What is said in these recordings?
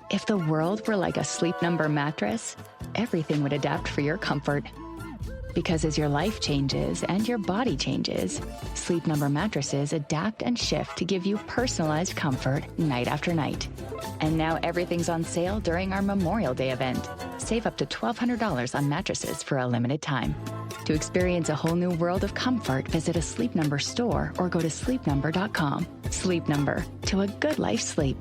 If the world were like a Sleep Number mattress, everything would adapt for your comfort. Because as your life changes and your body changes, Sleep Number mattresses adapt and shift to give you personalized comfort night after night. And now everything's on sale during our Memorial Day event. Save up to $1,200 on mattresses for a limited time. To experience a whole new world of comfort, visit a Sleep Number store or go to sleepnumber.com. Sleep Number, to a good life sleep.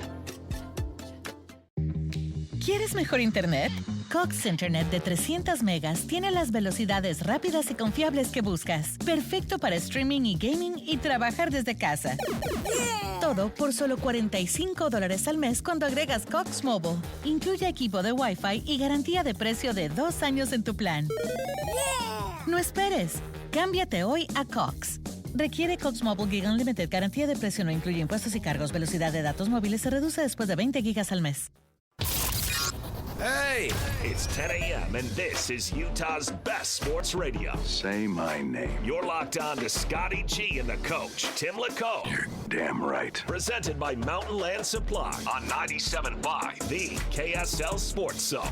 ¿Quieres mejor internet? Cox Internet de 300 megas tiene las velocidades rápidas y confiables que buscas. Perfecto para streaming y gaming y trabajar desde casa. Todo por solo $45 al mes cuando agregas Cox Mobile. Incluye equipo de Wi-Fi y garantía de precio de 2 años en tu plan. No esperes. Cámbiate hoy a Cox. Requiere Cox Mobile Gig Unlimited. Garantía de precio no incluye impuestos y cargos. Velocidad de datos móviles se reduce después de 20 gigas al mes. Hey, it's 10 a.m. and this is Utah's best sports radio. Say my name. You're locked on to Scotty G and the coach, Tim LaComb. You're damn right. Presented by Mountain Land Supply on 97.5, the KSL Sports Zone.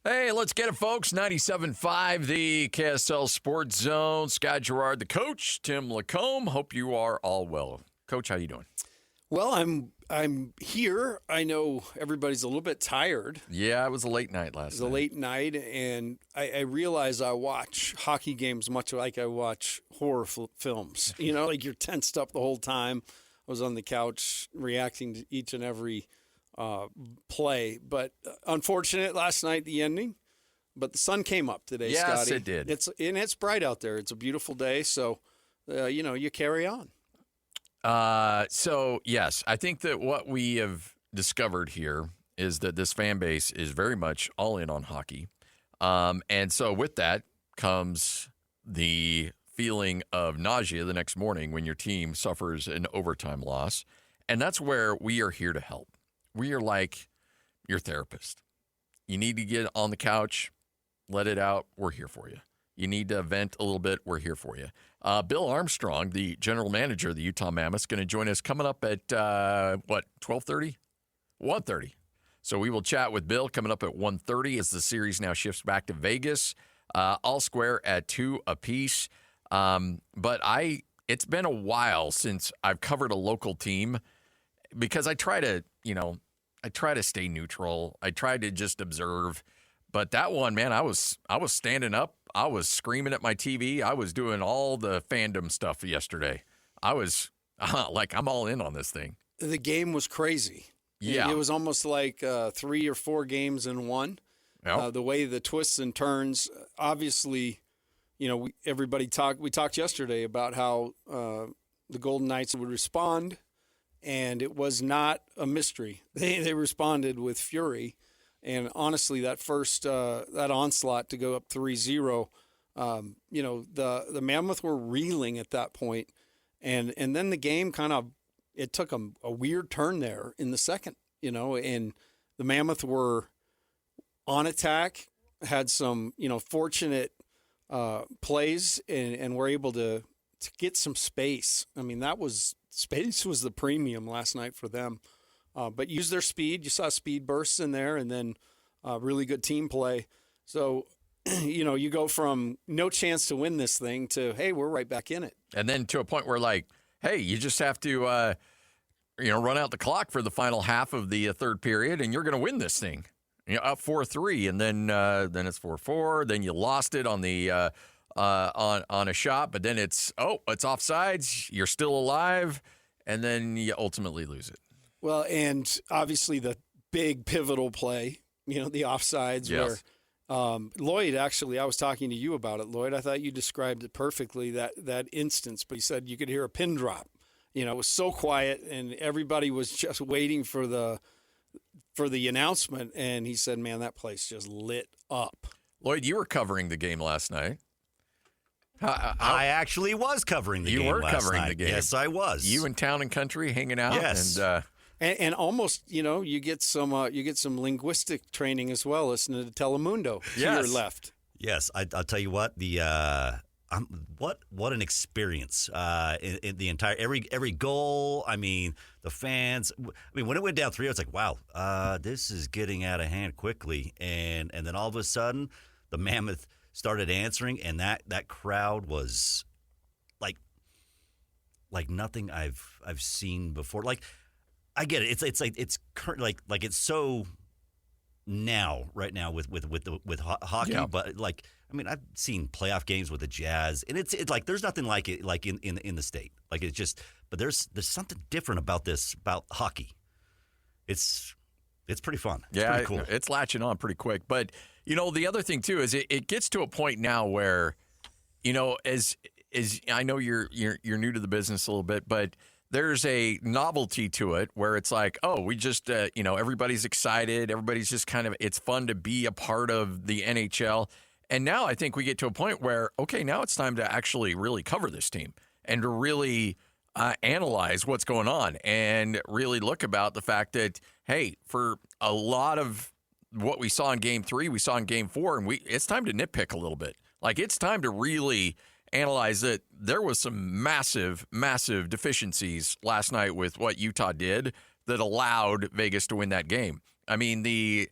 Hey, let's get it, folks. 97.5, the KSL Sports Zone. Scott Garrard, the coach, Tim LaComb. Hope you are all well. Coach, how you doing? Well, I'm here. I know everybody's a little bit tired. Yeah, it was a late night last night. It was a late night, and I realize I watch hockey games much like I watch horror films. You know, like you're tensed up the whole time. I was on the couch reacting to each and every play. But unfortunate last night, the ending. But the sun came up today, yes, Scotty. Yes, it did. It's bright out there. It's a beautiful day, so, you carry on. So, yes, I think that what we have discovered here is that this fan base is very much all in on hockey. And so with that comes the feeling of nausea the next morning when your team suffers an overtime loss. And that's where we are here to help. We are like your therapist. You need to get on the couch, let it out. We're here for you. You need to vent a little bit. We're here for you. Bill Armstrong, the general manager of the Utah Mammoth, is going to join us coming up at, 12:30? 1:30. So we will chat with Bill coming up at 1:30 as the series now shifts back to Vegas. All square at 2 apiece. But it's been a while since I've covered a local team because I try to stay neutral. I try to just observe. But that one, man, I was standing up. I was screaming at my TV. I was doing all the fandom stuff yesterday. I was I'm all in on this thing. The game was crazy. Yeah. It was almost like 3 or 4 games in one. Yep. The way the twists and turns, obviously, we talked yesterday about how the Golden Knights would respond, and it was not a mystery. They responded with fury. And honestly, that first that onslaught to go up 3-0, the Mammoth were reeling at that point, and then the game it took a weird turn there in the second, and the Mammoth were on attack, had some fortunate plays, and were able to get some space. I mean, space was the premium last night for them. But use their speed. You saw speed bursts in there, and then really good team play. So, you go from no chance to win this thing to, hey, we're right back in it. And then to a point where, hey, you just have to, run out the clock for the final half of the third period, and you're going to win this thing. Up 4-3, and then it's 4-4. Then you lost it on the on a shot, but then it's offsides. You're still alive, and then you ultimately lose it. Well, and obviously the big pivotal play, the offsides yes. where Lloyd, actually, I was talking to you about it, Lloyd. I thought you described it perfectly, that instance, but he said you could hear a pin drop. It was so quiet, and everybody was just waiting for the announcement, and he said, man, that place just lit up. Lloyd, you were covering the game last night. I actually was covering the game last night. You were covering the game. Yes, I was. You in Town and Country hanging out. Yes. And almost, you get some linguistic training as well, listening to Telemundo to your left. Yes, I'll tell you what. I what an experience in the entire every goal. I mean, the fans. I mean, when it went down 3-0, it's like, wow, this is getting out of hand quickly. And then all of a sudden, the Mammoth started answering, and that crowd was like nothing I've seen before. Like, I get it. It's like it's it's so right now with hockey, Yeah. but like. I mean, I've seen playoff games with the Jazz, and it's like there's nothing like it like in the state. Like it's just, but there's something different about hockey. It's pretty fun. It's pretty cool. It's latching on pretty quick. But the other thing too is it gets to a point now where, as I know you're new to the business a little bit, but there's a novelty to it where it's like, oh, we just everybody's excited, everybody's just kind of, it's fun to be a part of the NHL. And now I think we get to a point where, okay, now it's time to actually really cover this team and to really analyze what's going on and really look about the fact that, hey, for a lot of what we saw in Game 3, we saw in Game 4, and it's time to nitpick a little bit. Like, it's time to really analyze that there was some massive, massive deficiencies last night with what Utah did that allowed Vegas to win that game. I mean, the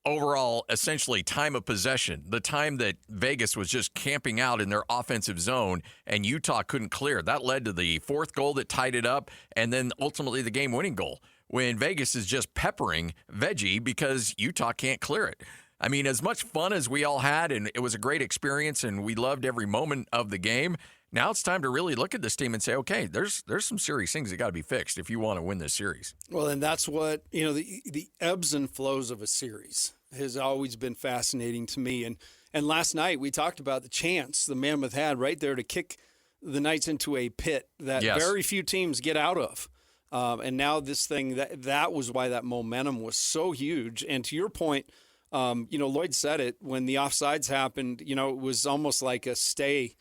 overall, essentially, time of possession, the time that Vegas was just camping out in their offensive zone and Utah couldn't clear, that led to the fourth goal that tied it up and then ultimately the game-winning goal when Vegas is just peppering Veggie because Utah can't clear it. I mean, as much fun as we all had, and it was a great experience and we loved every moment of the game, now it's time to really look at this team and say, okay, there's some serious things that got to be fixed if you want to win this series. Well, and that's what, the ebbs and flows of a series has always been fascinating to me. And last night we talked about the chance the Mammoth had right there to kick the Knights into a pit that very few teams get out of. And now this thing, that was why that momentum was so huge. And to your point, Lloyd said it, when the offsides happened, it was almost like a stay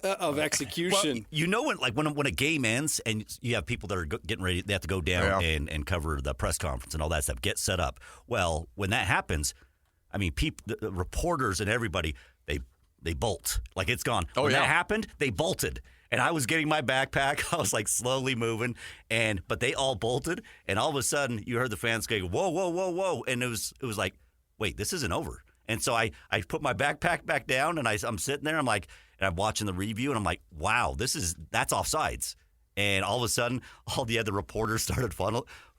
of execution. Well, when a game ends and you have people that are getting ready, they have to go down and cover the press conference and all that stuff, get set up. Well, when that happens, I mean, the reporters and everybody, they bolt. Like, it's gone. When that happened, they bolted. And I was getting my backpack. I was like slowly moving, but they all bolted. And all of a sudden, you heard the fans go, "Whoa, whoa, whoa, whoa!" And it was like, wait, this isn't over. And so I put my backpack back down, and I'm sitting there. And I'm watching the review, and I'm like, wow, that's offsides. And all of a sudden, all the other reporters started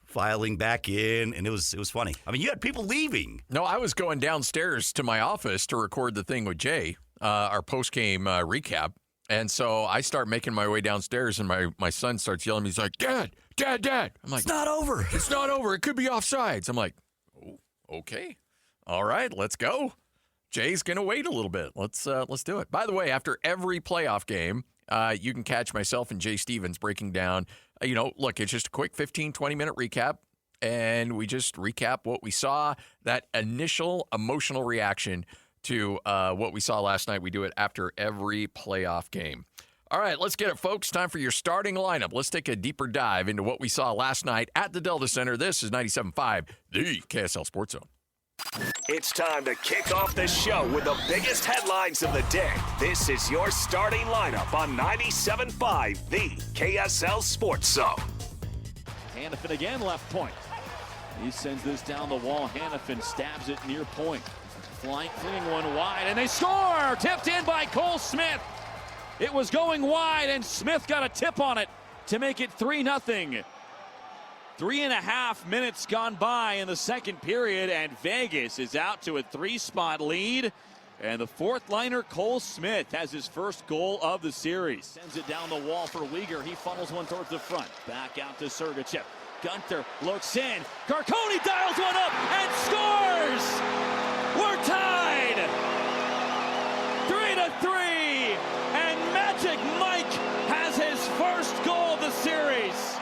filing back in, and it was funny. I mean, you had people leaving. No, I was going downstairs to my office to record the thing with Jay, our post-game recap. And so I start making my way downstairs, and my son starts yelling at me. He's like, Dad. I'm like, it's not over. It's not over. It could be offsides. I'm like, oh, okay. All right, let's go. Jay's going to wait a little bit. Let's do it. By the way, after every playoff game, you can catch myself and Jay Stevens breaking down, look, it's just a quick 15, 20-minute recap, and we just recap what we saw, that initial emotional reaction to what we saw last night. We do it after every playoff game. All right, let's get it, folks. Time for your starting lineup. Let's take a deeper dive into what we saw last night at the Delta Center. This is 97.5, the KSL Sports Zone. It's time to kick off the show with the biggest headlines of the day. This is your starting lineup on 97.5, the KSL Sports Zone. Hannafin again, left point. He sends this down the wall. Hannafin stabs it near point. Flinging one wide, and they score! Tipped in by Cole Smith. It was going wide, and Smith got a tip on it to make it 3-0. 3.5 minutes gone by in the second period, and Vegas is out to a 3-spot lead. And the fourth liner, Cole Smith, has his first goal of the series. Sends it down the wall for Uyghur. He funnels one towards the front. Back out to Sergachev. Gunther looks in. Carcone dials one up and scores! We're tied! 3-3, and Magic Mike has his first goal of the series.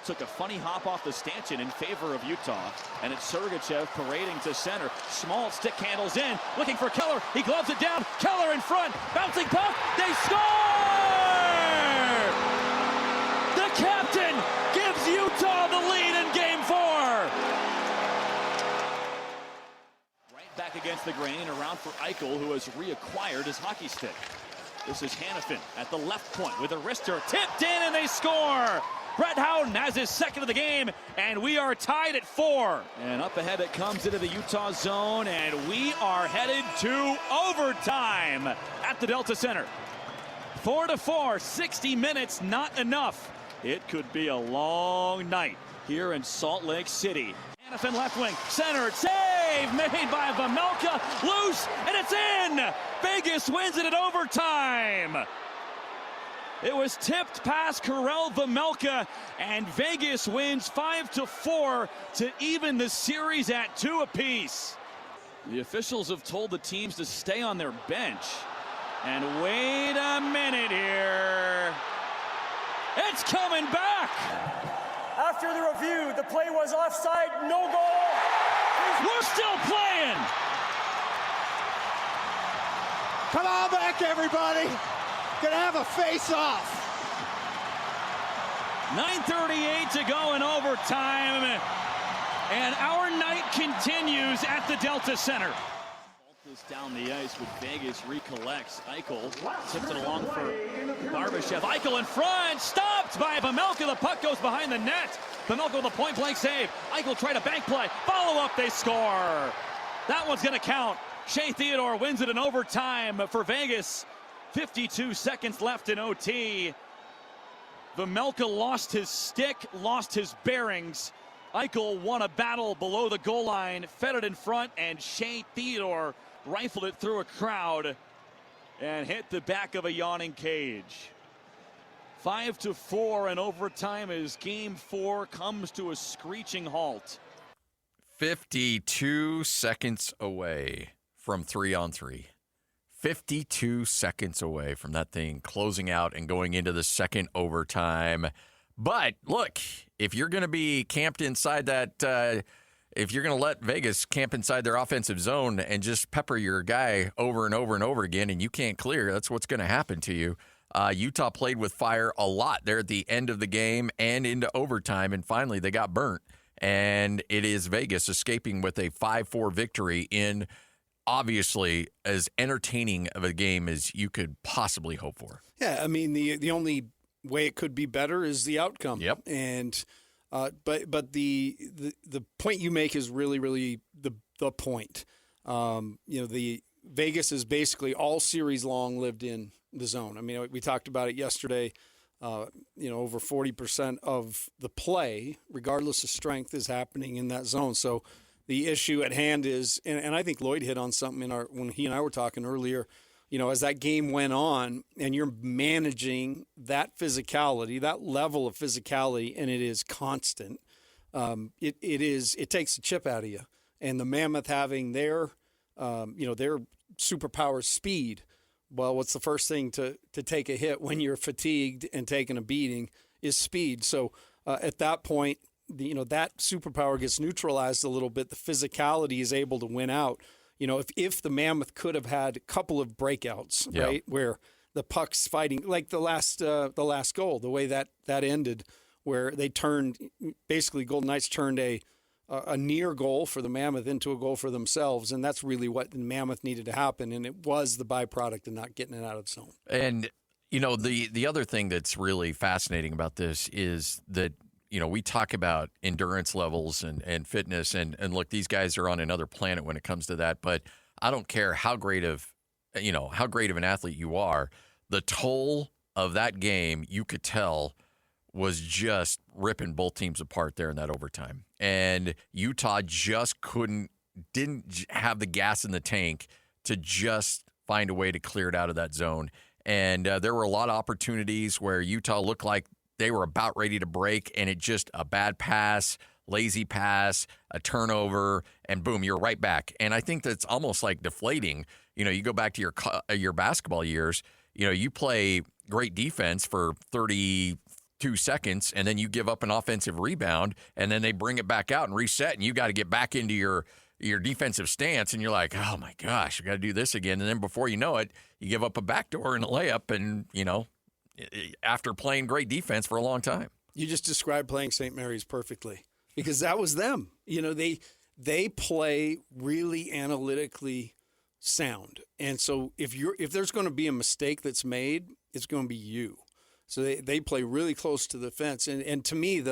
Took a funny hop off the stanchion in favor of Utah, and it's Sergachev parading to center. Small stick handles in, looking for Keller. He gloves it down. Keller in front, bouncing puck. They score! The captain gives Utah the lead in Game 4. Right back against the grain, around for Eichel, who has reacquired his hockey stick. This is Hannafin at the left point with a wrister. Tipped in and they score. Brett Howden has his second of the game, and we are tied at 4. And up ahead it comes into the Utah zone, and we are headed to overtime at the Delta Center. 4-4, 60 minutes, not enough. It could be a long night here in Salt Lake City. Hannafin left wing, centered, save made by Vejmelka, loose, and it's in! Vegas wins it at overtime. It was tipped past Karel Vejmelka, and Vegas wins 5-4 to even the series at 2 apiece. The officials have told the teams to stay on their bench. And wait a minute here. It's coming back. After the review, the play was offside, no goal. We're still playing. Come on back, everybody. Gonna have a face-off. 9:38 to go in overtime, and our night continues at the Delta Center. Is down the ice with Vegas recollects. Eichel tips it along for Barbashev. Eichel in front, stopped by Vejmelka. The puck goes behind the net. Vejmelka with a point-blank save. Eichel tried a bank play. Follow-up, they score. That one's going to count. Shea Theodore wins it in overtime for Vegas. 52 seconds left in OT. Vejmelka lost his stick, lost his bearings. Eichel won a battle below the goal line, fed it in front, and Shea Theodore rifled it through a crowd and hit the back of a yawning cage. 5-4 in overtime as Game 4 comes to a screeching halt. 52 seconds away from 3-on-3. 52 seconds away from that thing closing out and going into the second overtime. But look, if you're going to be camped inside that, if you're going to let Vegas camp inside their offensive zone and just pepper your guy over and over and over again and you can't clear, that's what's going to happen to you. Utah played with fire a lot there at the end of the game and into overtime, and finally they got burnt. And it is Vegas escaping with a 5-4 victory in obviously as entertaining of a game as you could possibly hope for. Yeah, I mean, the only way it could be better is the outcome. Yep. And but the point you make is really the point. The Vegas is basically all series long lived in the zone. I mean, we talked about it yesterday. Over 40% of the play, regardless of strength, is happening in that zone. So the issue at hand is, and I think Lloyd hit on something when he and I were talking earlier. As that game went on and you're managing that physicality, that level of physicality, and it is constant, it takes the chip out of you. And the Mammoth having their superpower speed, well, what's the first thing to take a hit when you're fatigued and taking a beating is speed. So at that point, that superpower gets neutralized a little bit. The physicality is able to win out. If the Mammoth could have had a couple of breakouts, yeah, right, where the puck's fighting, like the last goal, the way that ended, where they turned, basically Golden Knights turned a near goal for the Mammoth into a goal for themselves, and that's really what the Mammoth needed to happen, and it was the byproduct of not getting it out of the zone. And, the other thing that's really fascinating about this is that, we talk about endurance levels and fitness, and look, these guys are on another planet when it comes to that. But I don't care how great of an athlete you are, the toll of that game, you could tell, was just ripping both teams apart there in that overtime. And Utah just didn't have the gas in the tank to just find a way to clear it out of that zone. And there were a lot of opportunities where Utah looked like they were about ready to break, and it just a bad pass, lazy pass, a turnover, and boom, you're right back. And I think that's almost like deflating. You go back to your basketball years, you play great defense for 32 seconds, and then you give up an offensive rebound, and then they bring it back out and reset, and you got to get back into your defensive stance, and you're like, oh my gosh, we got to do this again. And then before you know it, you give up a backdoor and a layup, and after playing great defense for a long time. You just described playing St. Mary's perfectly, because that was them. They play really analytically sound. And so if there's going to be a mistake that's made, it's going to be you. So they play really close to the fence. And to me,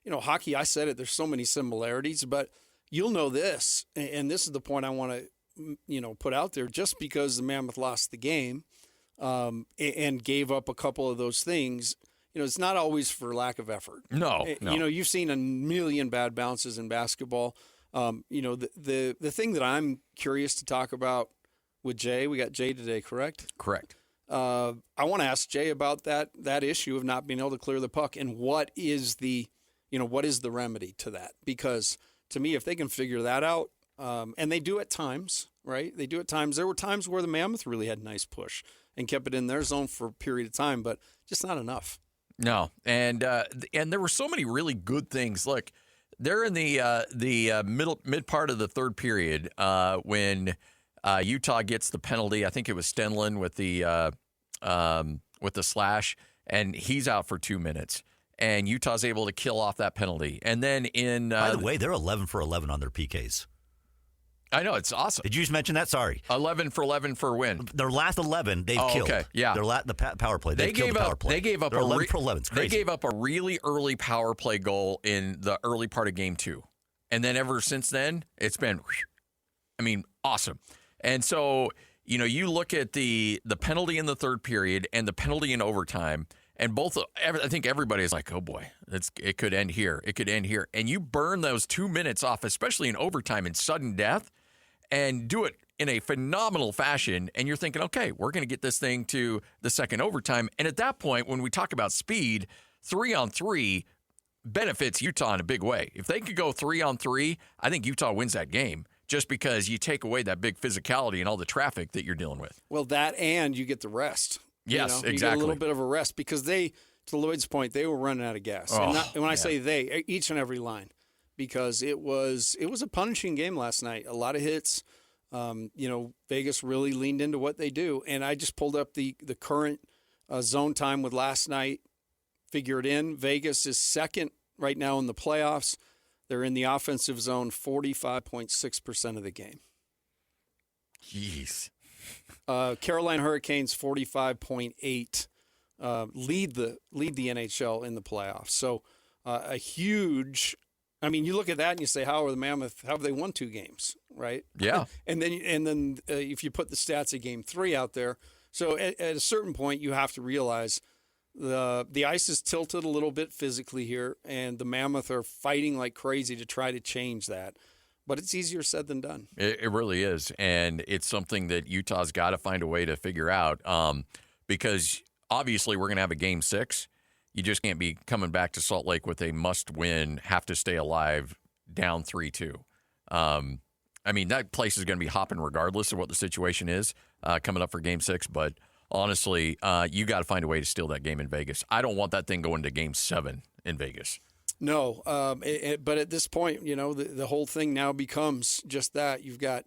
hockey, I said it, there's so many similarities, but you'll know this, and this is the point I want to, put out there. Just because the Mammoth lost the game and gave up a couple of those things, it's not always for lack of effort. No. You've seen a million bad bounces in basketball. The thing that I'm curious to talk about with Jay, we got Jay today, correct? Correct. I want to ask Jay about that issue of not being able to clear the puck, and what is the remedy to that? Because to me, if they can figure that out, and they do at times, right? They do at times. There were times where the Mammoth really had a nice push and kept it in their zone for a period of time, but just not enough. No, and there were so many really good things. Look, they're in the mid part of the third period when Utah gets the penalty. I think it was Stenlin with the slash, and he's out for 2 minutes. And Utah's able to kill off that penalty. And then by the way, they're 11 for 11 on their PKs. I know, it's awesome. Did you just mention that? Sorry. 11 for 11 for a win. Their last 11, they've killed. Okay, yeah. The power play. They gave up. They gave up 11 for 11. It's crazy. They gave up a really early power play goal in the early part of game 2. And then ever since then, it's been, awesome. And so, you look at the penalty in the third period and the penalty in overtime, and I think everybody is like, oh boy, it could end here. It could end here. And you burn those 2 minutes off, especially in overtime in sudden death, and do it in a phenomenal fashion. And you're thinking, okay, we're going to get this thing to the second overtime. And at that point, when we talk about speed, 3-on-3 benefits Utah in a big way. If they could go 3-on-3, I think Utah wins that game, just because you take away that big physicality and all the traffic that you're dealing with. Well, that, and you get the rest. Yes, exactly. You get a little bit of a rest, because to Lloyd's point, they were running out of gas. And when I say they, each and every line, because it was a punishing game last night. A lot of hits. Vegas really leaned into what they do. And I just pulled up the current zone time with last night. Figure it in. Vegas is second right now in the playoffs. They're in the offensive zone 45.6% of the game. Jeez. Carolina Hurricanes 45.8 lead the NHL in the playoffs. So a huge. I mean, you look at that and you say, how have they won 2 games, right? Yeah. and then if you put the stats of Game 3 out there, so at a certain point you have to realize the ice is tilted a little bit physically here, and the Mammoth are fighting like crazy to try to change that. But it's easier said than done. It really is, and it's something that Utah's got to find a way to figure out, because obviously we're going to have a Game 6. You just can't be coming back to Salt Lake with a must-win, have to stay alive, down 3-2. That place is going to be hopping regardless of what the situation is coming up for Game 6. But honestly, you got to find a way to steal that game in Vegas. I don't want that thing going to Game 7 in Vegas. No, but at this point, the whole thing now becomes just that. You've got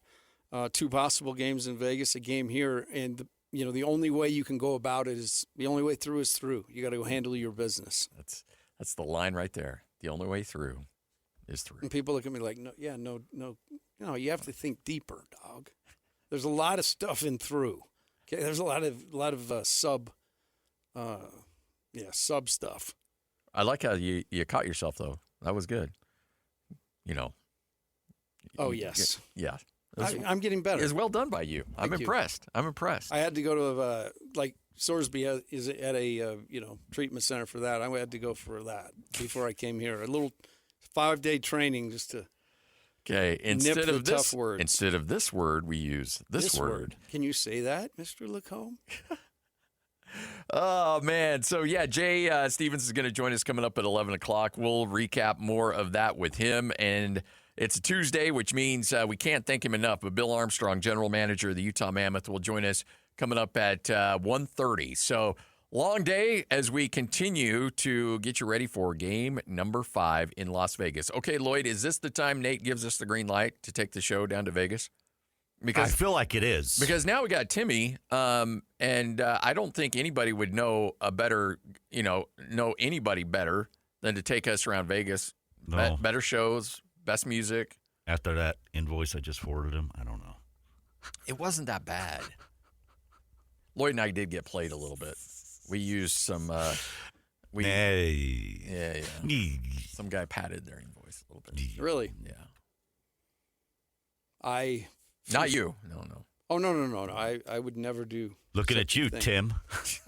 2 possible games in Vegas, a game here, and the only way you can go about it is the only way through is through. You got to go handle your business. That's the line right there. The only way through is through. And people look at me like, no. You have to think deeper, dog. There's a lot of stuff in through. Okay, there's a lot of sub stuff. I like how you caught yourself though. That was good. Oh yes. Yeah. I'm getting better. It's well done by you. I'm impressed. I had to go to Sorsby is at a treatment center for that. I had to go for that before I came here. A little 5-day training just to instead of tough words. Instead of this word, we use this word. Can you say that, Mr. LaComb? Oh, man. So, yeah, Jay Stevens is going to join us coming up at 11 o'clock. We'll recap more of that with him. And it's a Tuesday, which means we can't thank him enough. But Bill Armstrong, general manager of the Utah Mammoth, will join us coming up at 1:30. So, long day as we continue to get you ready for game number 5 in Las Vegas. Okay, Lloyd, is this the time Nate gives us the green light to take the show down to Vegas? Because I feel like it is. Because now we got Timmy, and I don't think anybody would know anybody better than to take us around Vegas. No. Better shows, best music. After that invoice I just forwarded him, I don't know. It wasn't that bad. Lloyd and I did get played a little bit. We used some. Yeah. Some guy patted their invoice a little bit. Really? Yeah. Not you. No. Oh, no. I would never do. Looking at you, Tim.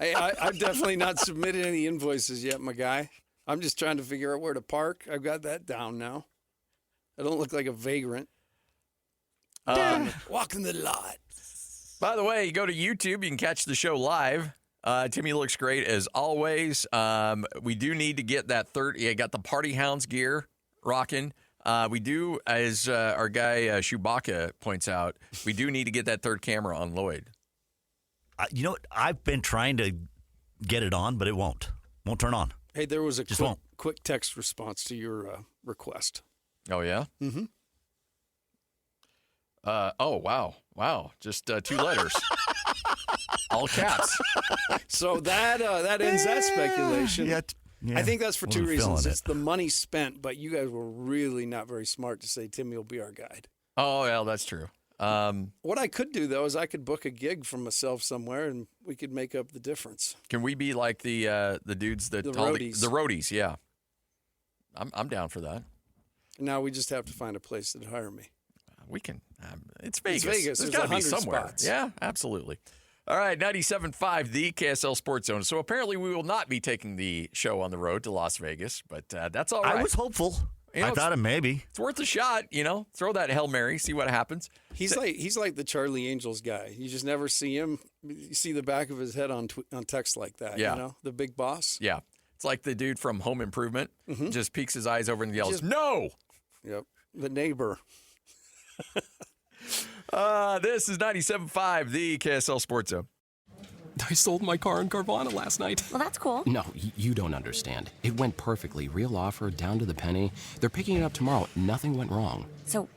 I've definitely not submitted any invoices yet, my guy. I'm just trying to figure out where to park. I've got that down now. I don't look like a vagrant. Walking the lot. By the way, you go to YouTube, you can catch the show live. Timmy looks great as always. We do need to get that got the Party Hounds gear rocking. We do, as our guy Chewbacca points out, we do need to get that third camera on Lloyd. You know what? I've been trying to get it on, but it won't turn on. Hey, there was a quick text response to your request. Oh, yeah? Mm-hmm. Wow. Just 2 letters. All caps. So that ends that speculation. Yeah, I think that's for 2 reasons. It's the money spent, but you guys were really not very smart to say Timmy will be our guide. Oh, yeah, that's true. What I could do, though, is I could book a gig for myself somewhere, and we could make up the difference. Can we be like the dudes that the roadies? The roadies, yeah. I'm down for that. Now we just have to find a place to hire me. We can. It's Vegas. There's got to be 100 somewhere. spots. Yeah, absolutely. All right, 97.5, the KSL Sports Zone. So apparently we will not be taking the show on the road to Las Vegas, but that's all right. I was hopeful. I thought maybe. It's worth a shot, Throw that Hail Mary, see what happens. He's like the Charlie Angels guy. You just never see him. You see the back of his head on text like that, Yeah. The big boss. Yeah. It's like the dude from Home Improvement. Mm-hmm. Just peeks his eyes over and yells, "No!" Yep. The neighbor. This is 97.5, the KSL Sports Zone. I sold my car in Carvana last night. Well, that's cool. No, you don't understand. It went perfectly. Real offer, down to the penny. They're picking it up tomorrow. Nothing went wrong. So,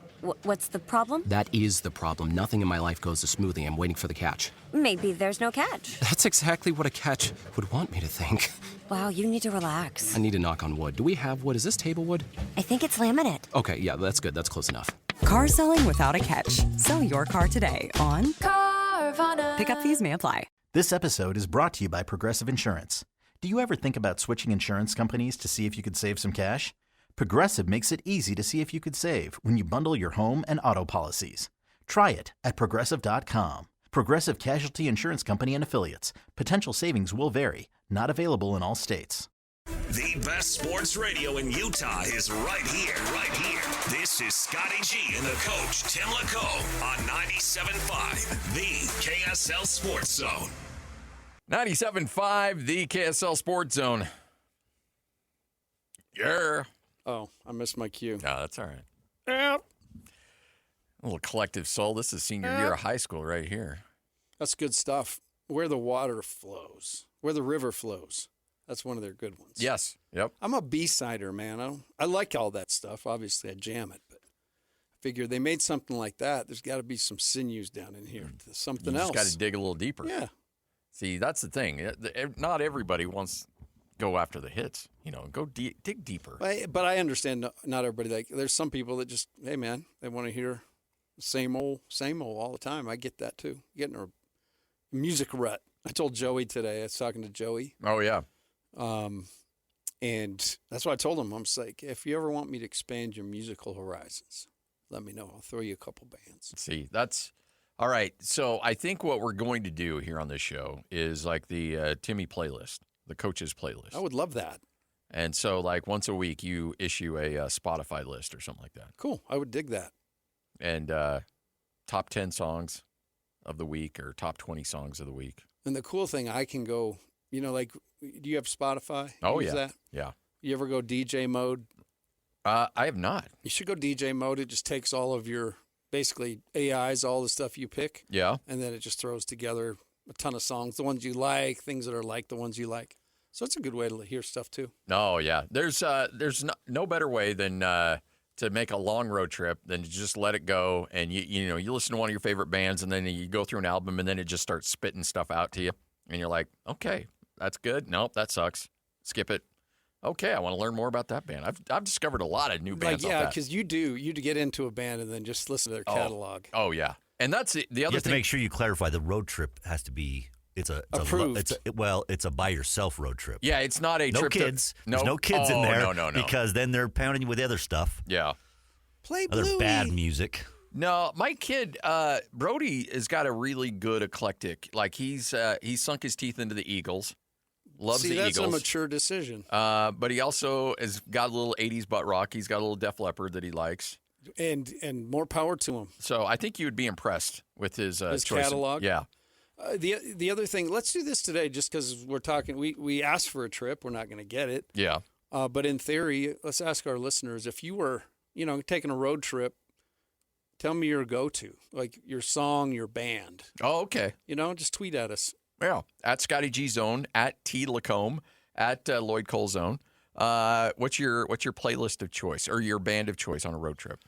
what's the problem? That is the problem. Nothing in my life goes as smoothly. I'm waiting for the catch. Maybe there's no catch. That's exactly what a catch would want me to think. Wow, you need to relax. I need to knock on wood. Do we have wood? Is this table wood? I think it's laminate. Okay, yeah, that's good. That's close enough. Car selling without a catch. Sell your car today on Carvana. Pickup fees may apply. This episode is brought to you by Progressive Insurance. Do you ever think about switching insurance companies to see if you could save some cash? Progressive makes it easy to see if you could save when you bundle your home and auto policies. Try it at Progressive.com. Progressive Casualty Insurance Company and Affiliates. Potential savings will vary. Not available in all states. The best sports radio in Utah is right here. This is Scotty G and the coach, Tim LaComb, on 97.5, the KSL Sports Zone. 97.5, the KSL Sports Zone. Yeah. Oh, I missed my cue. No, that's all right. Yeah. A little collective soul. This is senior year of high school right here. That's good stuff. Where the water flows, where the river flows. That's one of their good ones. Yes. Yep. I'm a B-sider, man. I like all that stuff. Obviously, I jam it, but I figure they made something like that. There's got to be some sinews down in here. Something else. You just got to dig a little deeper. Yeah. See, that's the thing. Not everybody wants to go after the hits. Go dig deeper. But I understand not everybody. There's some people that just, hey, man, they want to hear the same old all the time. I get that, too. Getting a music rut. I told Joey today. I was talking to Joey. Oh, yeah. And that's what I told him. I'm just like, if you ever want me to expand your musical horizons, let me know. I'll throw you a couple bands. See, that's all right. So I think what we're going to do here on this show is like the Timmy playlist, the coach's playlist. I would love that. And so like once a week you issue a Spotify list or something like that. Cool. I would dig that. And top 10 songs of the week or top 20 songs of the week. And the cool thing, I can go, do you have Spotify? Oh, Use yeah. that? Yeah. You ever go DJ mode? I have not. You should go DJ mode. It just takes all of your, basically, AIs, all the stuff you pick. Yeah. And then it just throws together a ton of songs, the ones you like, things that are like the ones you like. So it's a good way to hear stuff, too. Oh, yeah. There's no better way than to make a long road trip than to just let it go. And, you listen to one of your favorite bands, and then you go through an album, and then it just starts spitting stuff out to you. And you're like, okay, that's good. Nope, that sucks. Skip it. Okay, I want to learn more about that band. I've discovered a lot of new bands. Yeah, because you get into a band and then just listen to their catalog. Oh yeah, And that's the other you have thing. to make sure you clarify the road trip has to be approved. It's a by yourself road trip. Yeah, it's not a no trip. Kids. No, There's no kids in there. No. Because then they're pounding you with other stuff. Yeah. Play other Bluey. bad music. No, my kid Brody has got a really good eclectic. Like he's sunk his teeth into the Eagles. Loves the that's Eagles. a mature decision. But he also has got a little 80s butt rock. He's got a little Def Leppard that he likes. And more power to him. So I think you would be impressed with his choice. Catalog. Yeah. The other thing, let's do this today just because we're talking. We asked for a trip. We're not going to get it. Yeah. But in theory, let's ask our listeners, if you were, taking a road trip, tell me your go-to, like your song, your band. Oh, okay. Just tweet at us. Yeah. At Scotty G Zone, at T LaComb, at Lloyd Cole Zone. What's your playlist of choice or your band of choice on a road trip?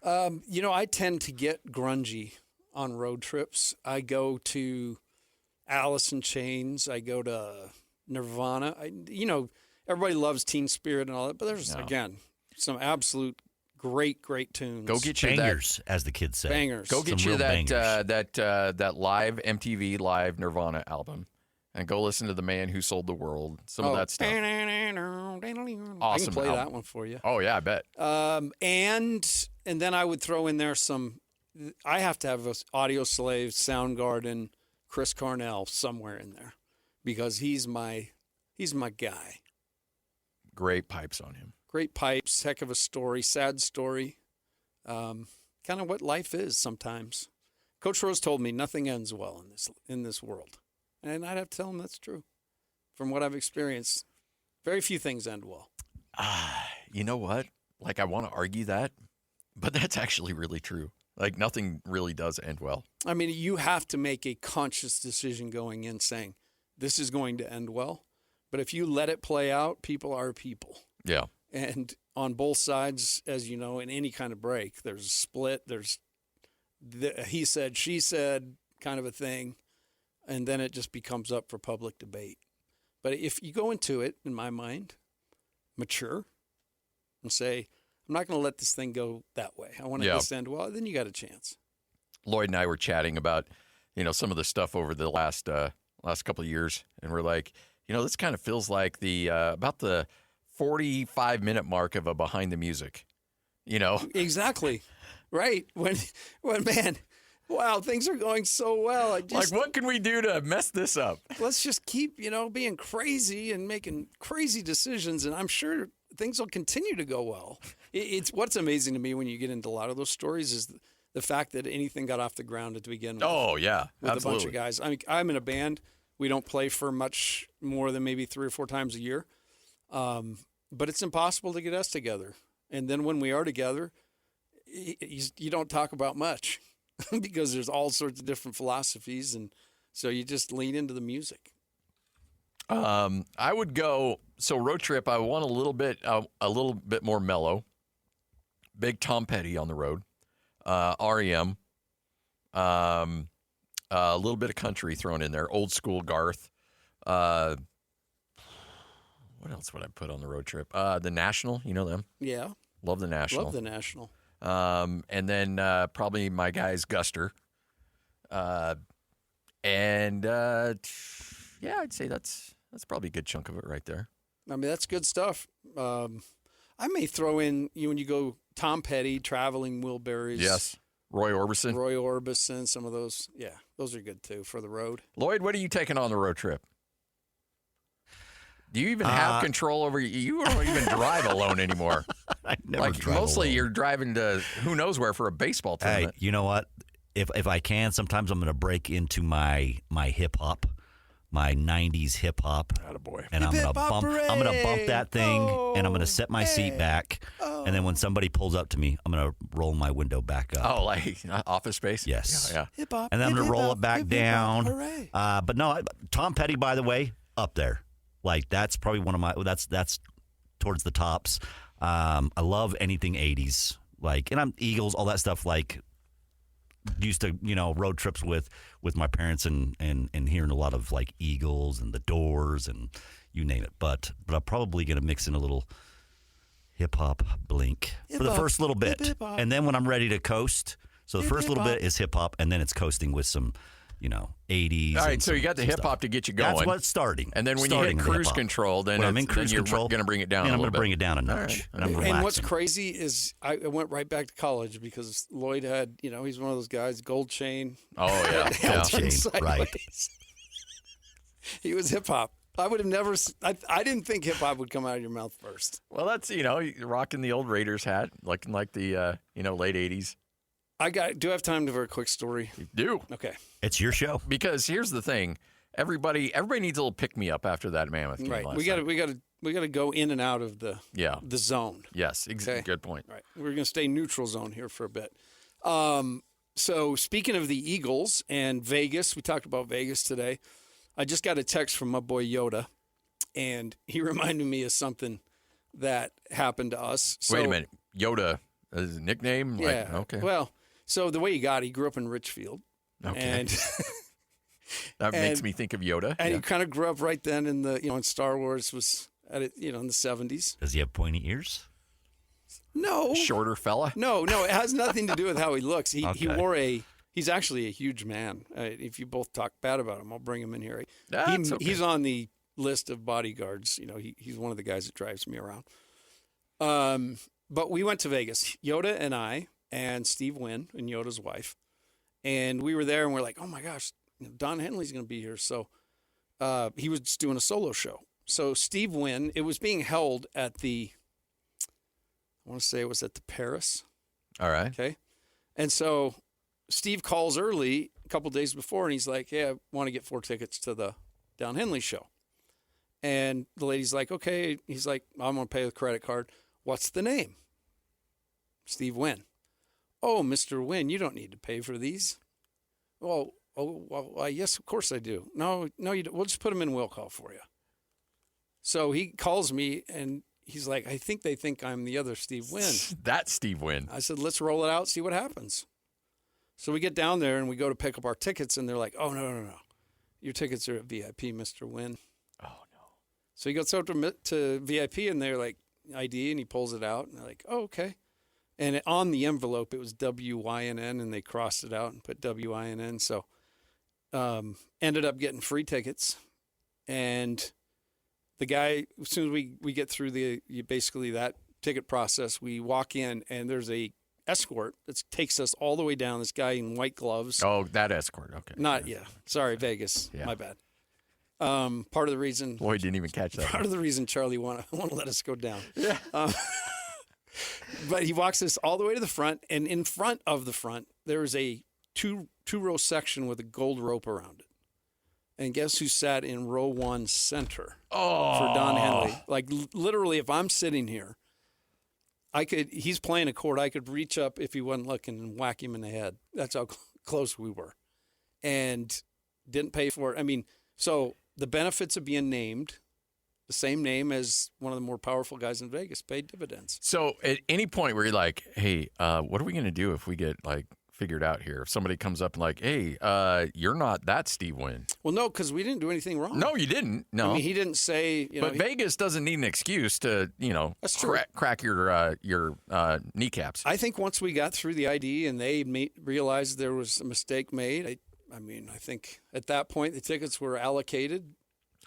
I tend to get grungy on road trips. I go to Alice in Chains. I go to Nirvana. Everybody loves Teen Spirit and all that, but there's, again, some absolute great tunes. Go get you bangers, as the kids say. Bangers. Go get some you real that live MTV live Nirvana album. And go listen to The Man Who Sold the World. Some of that stuff. Awesome. Awesome I can play album. that one for you. Oh, yeah, I bet. And then I would throw in there I have to have Audio Slave, Soundgarden, Chris Cornell somewhere in there because he's my guy. Great pipes on him. Great pipes, heck of a story, sad story. Kind of what life is sometimes. Coach Rose told me nothing ends well in this world. And I'd have to tell him that's true. From what I've experienced, very few things end well. You know what? Like, I want to argue that, but that's actually really true. Like, nothing really does end well. I mean, you have to make a conscious decision going in saying, this is going to end well. But if you let it play out, people are people. Yeah. And on both sides, as you know, in any kind of break, there's a split. There's he said, she said kind of a thing. And then it just becomes up for public debate. But if you go into it, in my mind, mature and say, I'm not going to let this thing go that way. I want it to end well. Then you got a chance. Lloyd and I were chatting about, some of the stuff over the last couple of years. And we're like, this kind of feels like about the 45-minute mark of a Behind the Music, Exactly. Right. When man, wow, things are going so well. What can we do to mess this up? Let's just keep, being crazy and making crazy decisions. And I'm sure things will continue to go well. It's what's amazing to me when you get into a lot of those stories is the fact that anything got off the ground at the beginning. Oh, yeah. With absolutely. a bunch of guys. I mean, I'm in a band. We don't play for much more than maybe 3 or 4 times a year. But it's impossible to get us together. And then when we are together, you don't talk about much. Because there's all sorts of different philosophies, and so you just lean into the music. I would go road trip. I want a little bit more mellow. Big Tom Petty on the road, REM, a little bit of country thrown in there. Old school Garth. What else would I put on the road trip? The National, you know them? Yeah, love the National. Love the National. And then probably my guys Guster. I'd say that's probably a good chunk of it right there. I mean, that's good stuff. I may throw in when you go Tom Petty, Traveling Wilburys. Yes. Roy Orbison, some of those. Yeah, those are good too for the road. Lloyd, what are you taking on the road trip? Do you even have control over you? Don't even drive alone anymore. I never drive mostly alone. You're driving to who knows where for a baseball tournament. Hey, you know what? If I can, sometimes I'm going to break into my hip hop, my '90s hip hop. Attaboy. And I'm going to bump that thing, and I'm going to set my seat back, and then when somebody pulls up to me, I'm going to roll my window back up. Oh, like Office Space? Yes. Yeah. Hip hop. And then I'm going to roll it back down. Hooray. But no, Tom Petty, by the way, up there. Like that's probably one of my that's towards the tops. I love anything 80s, and I'm Eagles, all that stuff. Like used to road trips with my parents and hearing a lot of like Eagles and the Doors and you name it. But I'm probably gonna mix in a little hip hop blink for the first little bit, hip-hop. And then when I'm ready to coast, So the first little bit is hip hop, and then it's coasting with some, 80s. All right, so you got the hip hop to get you going. That's what's starting. And then when you hit cruise control, then I'm in cruise control, you're going to bring it down. I'm going to bring it down a notch. Right. And what's crazy is I went right back to college because Lloyd had, he's one of those guys, gold chain. Oh yeah, gold chain, right? He was hip hop. I would have never. I didn't think hip hop would come out of your mouth first. Well, that's you're rocking the old Raiders hat, looking like the late '80s. Do I have time for a quick story? You do. Okay. It's your show. Because here's the thing, everybody needs a little pick me up after that Mammoth game. Right. Last We got to go in and out of the zone. Yes. Okay? Good point. Right. We're going to stay neutral zone here for a bit. So speaking of the Eagles and Vegas, we talked about Vegas today. I just got a text from my boy Yoda, and he reminded me of something that happened to us. So, wait a minute, Yoda is a nickname? Yeah. Okay. Well, so the way he grew up in Richfield. Okay. And that makes me think of Yoda. And he kind of grew up right then in the, in Star Wars was at it, in the 70s. Does he have pointy ears? No. Shorter fella? No, it has nothing to do with how he looks. He's actually a huge man. If you both talk bad about him, I'll bring him in here. He's on the list of bodyguards. He's one of the guys that drives me around. But we went to Vegas, Yoda and I, and Steve Wynn and Yoda's wife. And we were there, and we're like, oh, my gosh, Don Henley's going to be here. So he was just doing a solo show. So Steve Wynn, it was being held at I want to say it was at the Paris. All right. Okay. And so Steve calls early a couple days before, and he's like, hey, I want to get 4 tickets to the Don Henley show. And the lady's like, okay. He's like, I'm going to pay with a credit card. What's the name? Steve Wynn. Oh, Mr. Wynn, you don't need to pay for these. Well, yes, of course I do. No, you don't. We'll just put them in will call for you. So he calls me, and he's like, I think they think I'm the other Steve Wynn. That's Steve Wynn. I said, let's roll it out, see what happens. So we get down there, and we go to pick up our tickets, and they're like, oh, no. Your tickets are at VIP, Mr. Wynn. Oh, no. So he goes up to VIP, and they're like, ID, and he pulls it out, and they're like, oh, okay. And on the envelope, it was WYNN, and they crossed it out and put WINN. So ended up getting free tickets. And the guy, as soon as we get through basically that ticket process, we walk in, and there's a escort that takes us all the way down. This guy in white gloves. Oh, that escort. Okay. Sorry, Vegas. Yeah. My bad. Part of the reason. Boy, didn't even catch that. Part of the reason Charlie want to let us go down. Yeah. But he walks us all the way to the front, and in front of the front, there is a two-row section with a gold rope around it. And guess who sat in row 1 center for Don Henley? Like, literally, if I'm sitting here, he's playing a chord, I could reach up if he wasn't looking and whack him in the head. That's how close we were. And didn't pay for it. I mean, so the benefits of being named, the same name as one of the more powerful guys in Vegas, paid dividends. So at any point where you're like, hey, what are we going to do if we get figured out here? If somebody comes up and like, hey, you're not that Steve Wynn. Well, no, because we didn't do anything wrong. No, you didn't. No. I mean, he didn't say, But Vegas doesn't need an excuse to, That's true. crack your kneecaps. I think once we got through the ID and they realized there was a mistake made, I think at that point the tickets were allocated.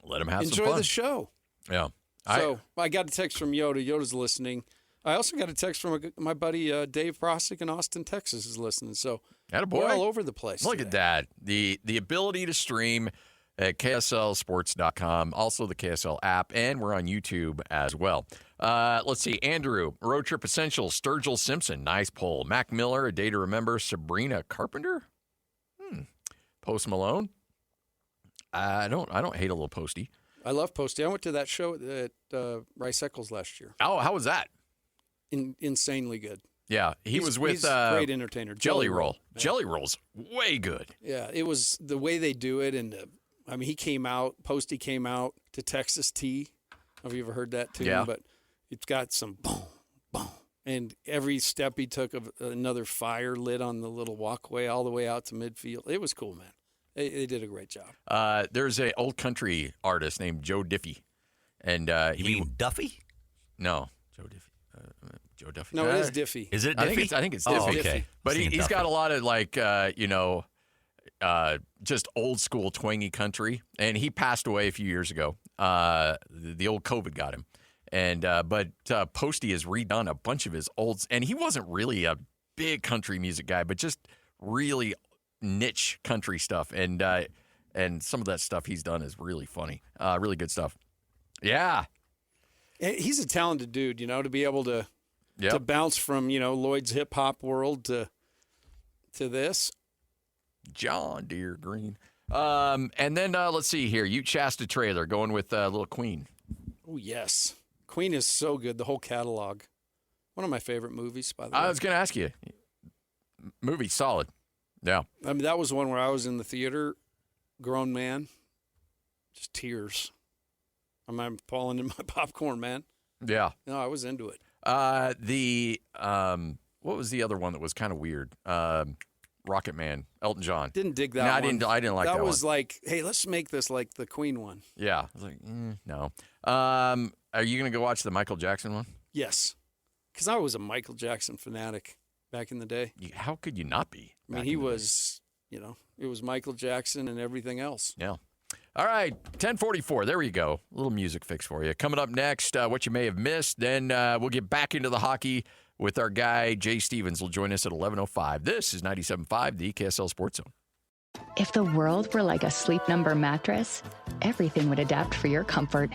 Let them have some fun. Enjoy the show. Yeah. So I got a text from Yoda. Yoda's listening. I also got a text from my buddy Dave Prosick in Austin, Texas is listening. So we're all over the place. Look at that. The ability to stream at KSLSports.com, also the KSL app, and we're on YouTube as well. Let's see. Andrew, Road Trip Essentials, Sturgill Simpson, nice poll. Mac Miller, A Day to Remember, Sabrina Carpenter. Post Malone. I don't hate a little Posty. I love Posty. I went to that show at Rice Eccles last year. Oh, how was that? Insanely good. Yeah, he's with he's a great entertainer. Jelly Roll. Yeah. Jelly Roll's way good. Yeah, it was the way they do it, and he came out. Posty came out to Texas Tea. Have you ever heard that too? Yeah. But it's got some boom, boom, and every step he took of another fire lit on the little walkway all the way out to midfield. It was cool, man. They did a great job. There's an old country artist named Joe Diffie, and you mean Duffy? No, Joe Diffie. Joe Duffy. No, it is Diffie. Is it I Diffie? think it's Diffie. Oh, okay. But he's got a lot of just old school twangy country, and he passed away a few years ago. The old COVID got him, and but Posty has redone a bunch of his olds, and he wasn't really a big country music guy, but just really niche country stuff, and some of that stuff he's done is really funny, really good stuff. Yeah, he's a talented dude, to be able to bounce from Lloyd's hip hop world to this. John Deere Green. And then let's see here. Ute Shasta Trailer going with Little Queen. Oh, yes. Queen is so good, the whole catalog. One of my favorite movies, by the way. I was going to ask you. Movie solid. Yeah. I mean, that was one where I was in the theater, grown man, just tears. I'm falling in my popcorn, man. Yeah. No, I was into it. What was the other one that was kind of weird? Rocket Man, Elton John. Didn't dig that no, one. I didn't like that one. That was like, hey, let's make this like the Queen one. Yeah. I was like, no. Are you going to go watch the Michael Jackson one? Yes. Because I was a Michael Jackson fanatic back in the day. How could you not be? I mean, he was, it was Michael Jackson and everything else. Yeah. All right, 10:44. There we go. A little music fix for you. Coming up next, what you may have missed. Then we'll get back into the hockey with our guy, Jay Stevens. Will join us at 11:05. This is 97.5, the KSL Sports Zone. If the world were like a Sleep Number mattress, everything would adapt for your comfort.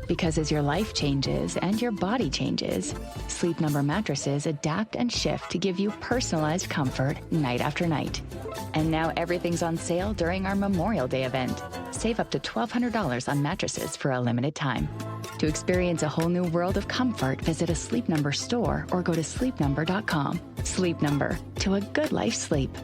Because as your life changes and your body changes, Sleep Number mattresses adapt and shift to give you personalized comfort night after night. And now everything's on sale during our Memorial Day event. Save up to $1,200 on mattresses for a limited time. To experience a whole new world of comfort, visit a Sleep Number store or go to sleepnumber.com. Sleep Number, to a good life sleep.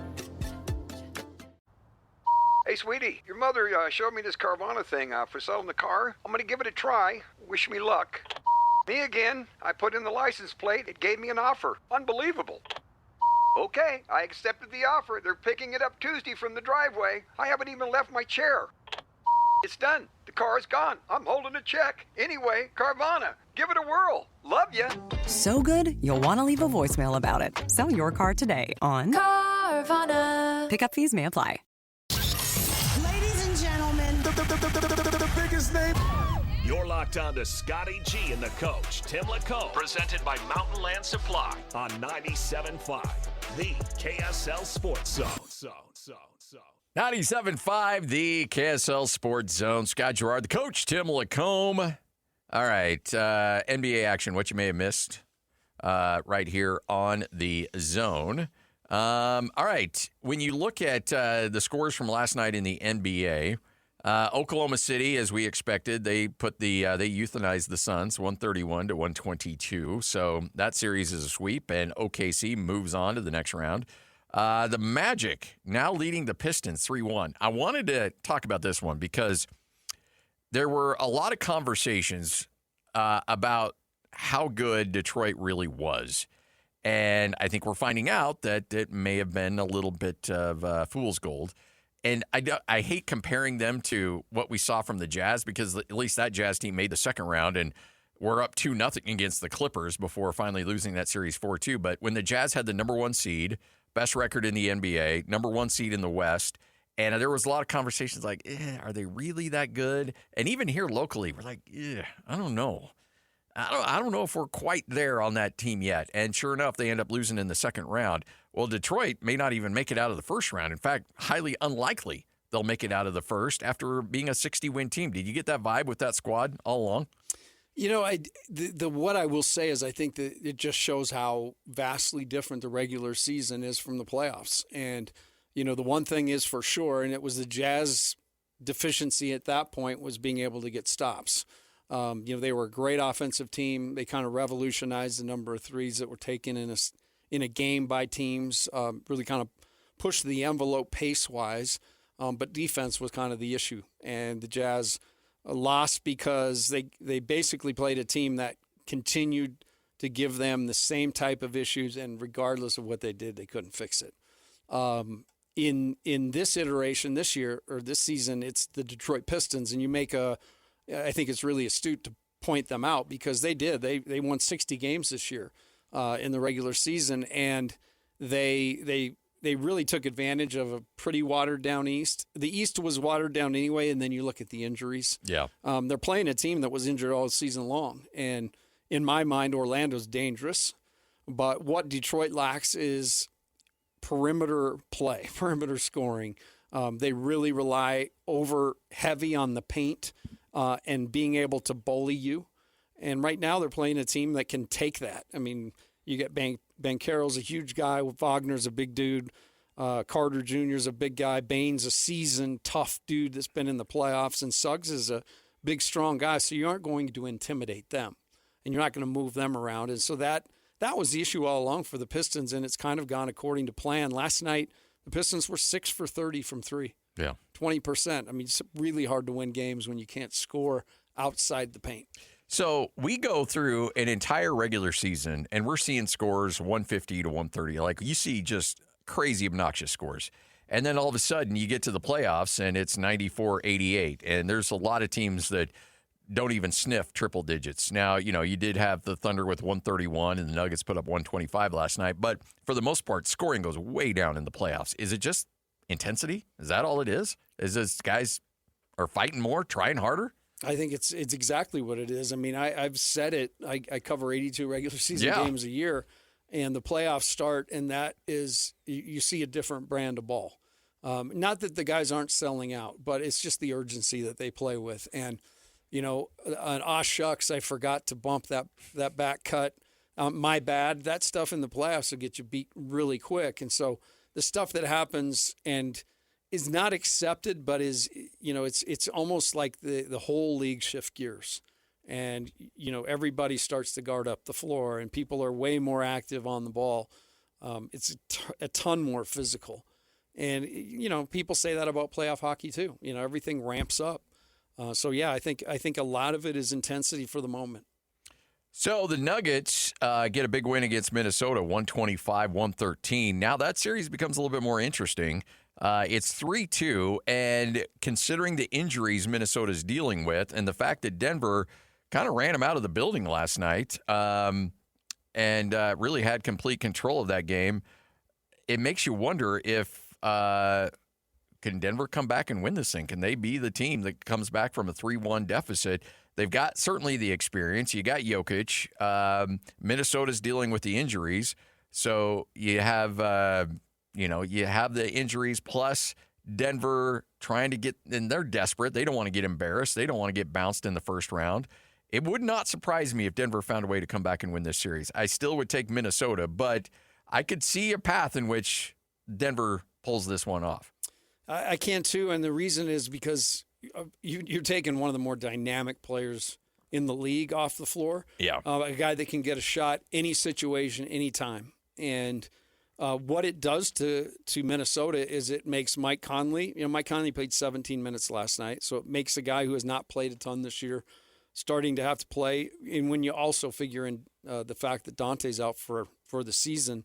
Hey, sweetie, your mother showed me this Carvana thing for selling the car. I'm going to give it a try. Wish me luck. Me again. I put in the license plate. It gave me an offer. Unbelievable. Okay, I accepted the offer. They're picking it up Tuesday from the driveway. I haven't even left my chair. It's done. The car is gone. I'm holding a check. Anyway, Carvana, give it a whirl. Love ya. So good, you'll want to leave a voicemail about it. Sell your car today on Carvana. Pickup fees may apply. Ladies and gentlemen, the biggest name. You're locked on to Scotty G and the coach, Tim LaComb, presented by Mountain Land Supply on 97.5, the KSL Sports Zone. 97.5, the KSL Sports Zone. Scott Garrard, the coach, Tim LaComb. All right, NBA action, what you may have missed right here on the Zone. All right, when you look at the scores from last night in the NBA, Oklahoma City, as we expected, they euthanized the Suns 131 to 122. So that series is a sweep, and OKC moves on to the next round. The Magic now leading the Pistons 3-1. I wanted to talk about this one because there were a lot of conversations about how good Detroit really was. And I think we're finding out that it may have been a little bit of fool's gold. And I hate comparing them to what we saw from the Jazz because at least that Jazz team made the second round and were up 2-0 against the Clippers before finally losing that series 4-2. But when the Jazz had the number one seed, best record in the NBA, number one seed in the West, and there was a lot of conversations like, are they really that good? And even here locally, we're like, I don't know. I don't know if we're quite there on that team yet. And sure enough, they end up losing in the second round. Well, Detroit may not even make it out of the first round. In fact, highly unlikely they'll make it out of the first after being a 60-win team. Did you get that vibe with that squad all along? You know, what I will say is I think that it just shows how vastly different the regular season is from the playoffs. And, the one thing is for sure, and it was the Jazz deficiency at that point, was being able to get stops. They were a great offensive team. They kind of revolutionized the number of threes that were taken in a game by teams, really kind of pushed the envelope pace-wise. But defense was kind of the issue. And the Jazz lost because they basically played a team that continued to give them the same type of issues, and regardless of what they did, they couldn't fix it. In this iteration this year or this season, it's the Detroit Pistons, and I think it's really astute to point them out because they did. They won 60 games this year. in the regular season, and they really took advantage of a pretty watered down East. The East was watered down anyway, and then you look at the injuries. Yeah. They're playing a team that was injured all season long, and in my mind, Orlando's dangerous. But what Detroit lacks is perimeter play, perimeter scoring. They really rely over heavy on the paint and being able to bully you. And right now they're playing a team that can take that. I mean, you get Banchero's a huge guy. Wagner's a big dude. Carter Jr.'s a big guy. Bain's a seasoned, tough dude that's been in the playoffs. And Suggs is a big, strong guy. So you aren't going to intimidate them. And you're not going to move them around. And so that was the issue all along for the Pistons, and it's kind of gone according to plan. Last night, the Pistons were 6 for 30 from three. Yeah. 20%. I mean, it's really hard to win games when you can't score outside the paint. So we go through an entire regular season, and we're seeing scores 150 to 130. Like, you see just crazy, obnoxious scores. And then all of a sudden, you get to the playoffs, and it's 94-88. And there's a lot of teams that don't even sniff triple digits. Now, you did have the Thunder with 131, and the Nuggets put up 125 last night. But for the most part, scoring goes way down in the playoffs. Is it just intensity? Is that all it is? Is this guys are fighting more, trying harder? I think it's exactly what it is. I mean, I've said it. I cover 82 regular season games a year, and the playoffs start, and that is you see a different brand of ball. Not that the guys aren't selling out, but it's just the urgency that they play with. And, shucks, I forgot to bump that back cut. My bad. That stuff in the playoffs will get you beat really quick. And so the stuff that happens and is not accepted, but is, it's almost like the whole league shift gears. And, everybody starts to guard up the floor, and people are way more active on the ball. It's a ton more physical. And, people say that about playoff hockey too. Everything ramps up. I think a lot of it is intensity for the moment. So the Nuggets get a big win against Minnesota, 125-113. Now that series becomes a little bit more interesting. It's 3-2, and considering the injuries Minnesota's dealing with and the fact that Denver kind of ran them out of the building last night and really had complete control of that game, it makes you wonder if can Denver come back and win this thing? Can they be the team that comes back from a 3-1 deficit? They've got certainly the experience. You got Jokic. Minnesota's dealing with the injuries. So you have you have the injuries plus Denver trying to get, and they're desperate. They don't want to get embarrassed. They don't want to get bounced in the first round. It would not surprise me if Denver found a way to come back and win this series. I still would take Minnesota, but I could see a path in which Denver pulls this one off. I can too, and the reason is because you're taking one of the more dynamic players in the league off the floor. Yeah. A guy that can get a shot any situation, anytime. And what it does to Minnesota is it makes Mike Conley, Mike Conley played 17 minutes last night, so it makes a guy who has not played a ton this year starting to have to play. And when you also figure in the fact that Dante's out for the season,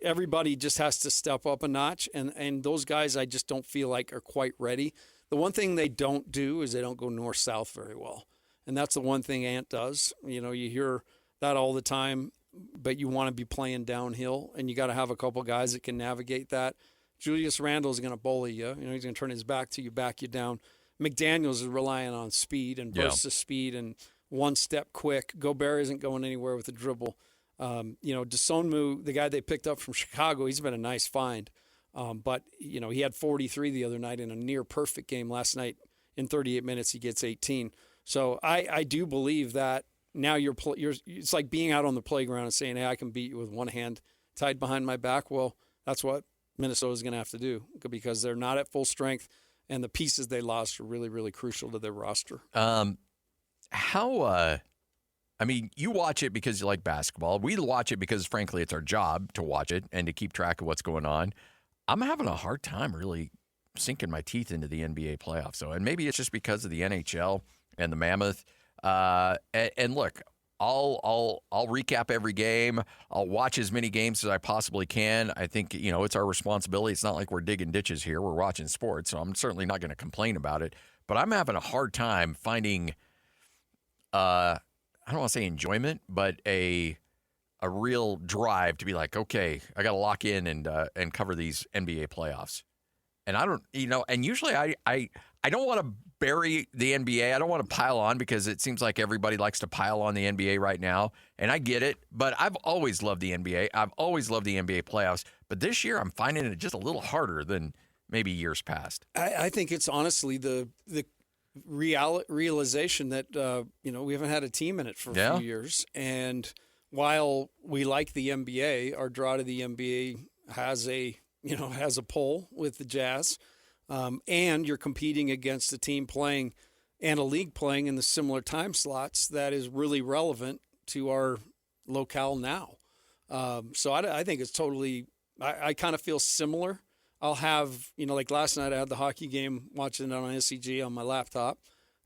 everybody just has to step up a notch. And those guys I just don't feel like are quite ready. The one thing they don't do is they don't go north-south very well. And that's the one thing Ant does. You hear that all the time, but you want to be playing downhill, and you got to have a couple guys that can navigate that. Julius Randle is going to bully you. He's going to turn his back to you, back you down. McDaniels is relying on speed and bursts of speed and one step quick. Gobert isn't going anywhere with the dribble. Desonmu, the guy they picked up from Chicago, he's been a nice find. But he had 43 the other night in a near perfect game last night. In 38 minutes, he gets 18. So I do believe that now it's like being out on the playground and saying, hey, I can beat you with one hand tied behind my back. Well, that's what Minnesota's going to have to do because they're not at full strength, and the pieces they lost are really, really crucial to their roster. You watch it because you like basketball. We watch it because, frankly, it's our job to watch it and to keep track of what's going on. I'm having a hard time really sinking my teeth into the NBA playoffs, though. And maybe it's just because of the NHL and the Mammoth. And look, I'll recap every game. I'll watch as many games as I possibly can. I think, it's our responsibility. It's not like we're digging ditches here. We're watching sports, so I'm certainly not going to complain about it. But I'm having a hard time finding, I don't want to say enjoyment, but a a real drive to be like, okay, I got to lock in and cover these NBA playoffs. And I don't, and usually I don't want to bury the NBA. I don't want to pile on because it seems like everybody likes to pile on the NBA right now. And I get it, but I've always loved the NBA. I've always loved the NBA playoffs. But this year I'm finding it just a little harder than maybe years past. I think it's honestly the realization that, we haven't had a team in it for a few years. And while we like the NBA, our draw to the NBA has a pull with the Jazz, and you're competing against a team playing and a league playing in the similar time slots that is really relevant to our locale now. So I think it's totally – I kind of feel similar. I'll have – like last night I had the hockey game watching it on SCG on my laptop,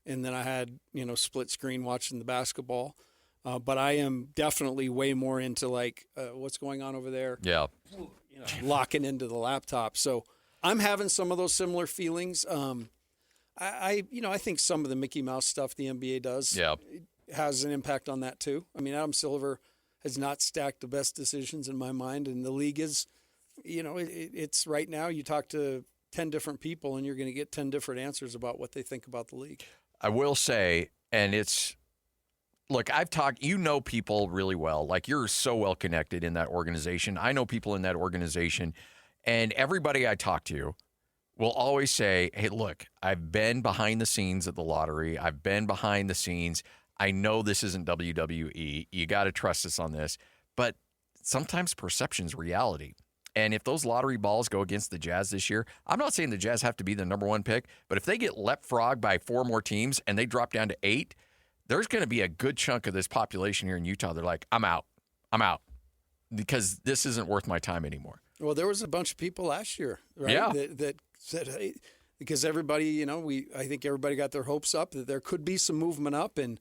and then I had, split screen watching the basketball. But I am definitely way more into what's going on over there. Yeah. Locking into the laptop. So I'm having some of those similar feelings. I think some of the Mickey Mouse stuff the NBA does has an impact on that too. I mean, Adam Silver has not stacked the best decisions in my mind, and the league is, it's right now you talk to 10 different people and you're going to get 10 different answers about what they think about the league. I will say, and it's, look, I've talked, people really well. Like, you're so well connected in that organization. I know people in that organization, and everybody I talk to will always say, hey, look, I've been behind the scenes at the lottery. I've been behind the scenes. I know this isn't WWE. You got to trust us on this. But sometimes perception's reality. And if those lottery balls go against the Jazz this year, I'm not saying the Jazz have to be the number one pick, but if they get leapfrogged by 4 more teams and they drop down to 8, there's going to be a good chunk of this population here in Utah. They're like, I'm out, because this isn't worth my time anymore. Well, there was a bunch of people last year, right? Yeah. That said, hey, because everybody, I think everybody got their hopes up that there could be some movement up, and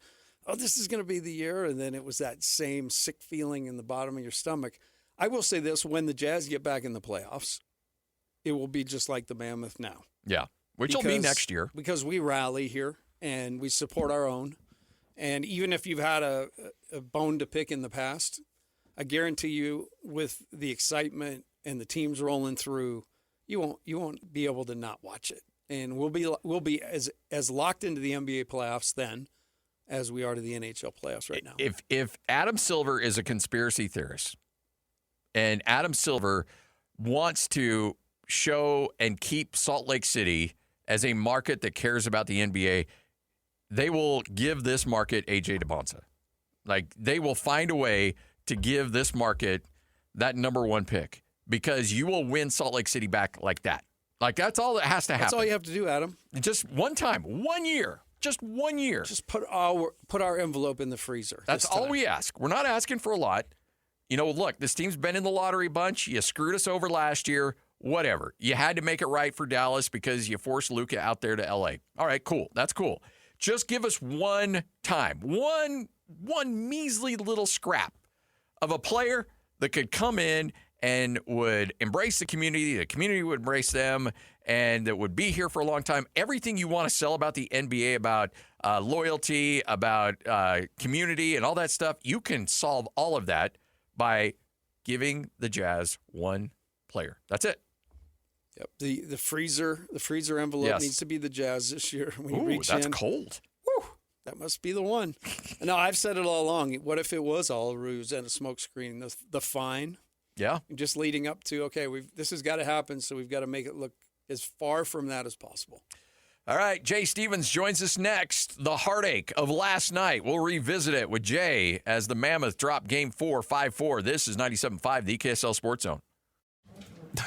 this is going to be the year. And then it was that same sick feeling in the bottom of your stomach. I will say this: when the Jazz get back in the playoffs, it will be just like the Mammoth now. Yeah, which will be next year, because we rally here and we support our own. And even if you've had a bone to pick in the past, I guarantee you, with the excitement and the teams rolling through, you won't be able to not watch it. And we'll be as locked into the NBA playoffs then as we are to the NHL playoffs right now. If Adam Silver is a conspiracy theorist, and Adam Silver wants to show and keep Salt Lake City as a market that cares about the NBA, they will give this market A.J. DeBonsa. Like, they will find a way to give this market that number one pick, because you will win Salt Lake City back like that. Like, that's all that has to happen. That's all you have to do, Adam. Just one time, 1 year. Just 1 year. Just put our envelope in the freezer. That's all we ask. We're not asking for a lot. Look, this team's been in the lottery a bunch. You screwed us over last year. Whatever. You had to make it right for Dallas because you forced Luka out there to L.A. All right, cool. That's cool. Just give us one time, one measly little scrap of a player that could come in and would embrace the community would embrace them, and that would be here for a long time. Everything you want to sell about the NBA, about loyalty, about community, and all that stuff, you can solve all of that by giving the Jazz one player. That's it. Yep. The freezer envelope needs to be the Jazz this year. When you reach that's in, cold. Woo, that must be the one. No, I've said it all along. What if it was all a ruse and a smoke screen? The fine. Yeah. Just leading up to, okay, this has got to happen, so we've got to make it look as far from that as possible. All right, Jay Stevens joins us next. The heartache of last night. We'll revisit it with Jay as the Mammoth drop Game 4, 5-4. This is 97.5, the KSL Sports Zone.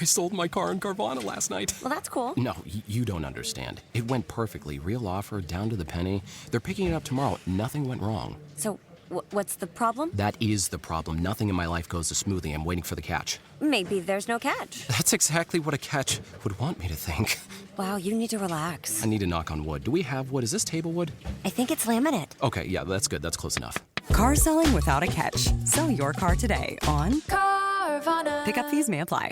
I sold my car in Carvana last night. Well, that's cool. No, you don't understand. It went perfectly. Real offer, down to the penny. They're picking it up tomorrow. Nothing went wrong. So, what's the problem? That is the problem. Nothing in my life goes as smoothly. I'm waiting for the catch. Maybe there's no catch. That's exactly what a catch would want me to think. Wow, you need to relax. I need to knock on wood. Do we have wood? Is this table wood? I think it's laminate. Okay, yeah, that's good. That's close enough. Car selling without a catch. Sell your car today on Carvana. Pickup fees may apply.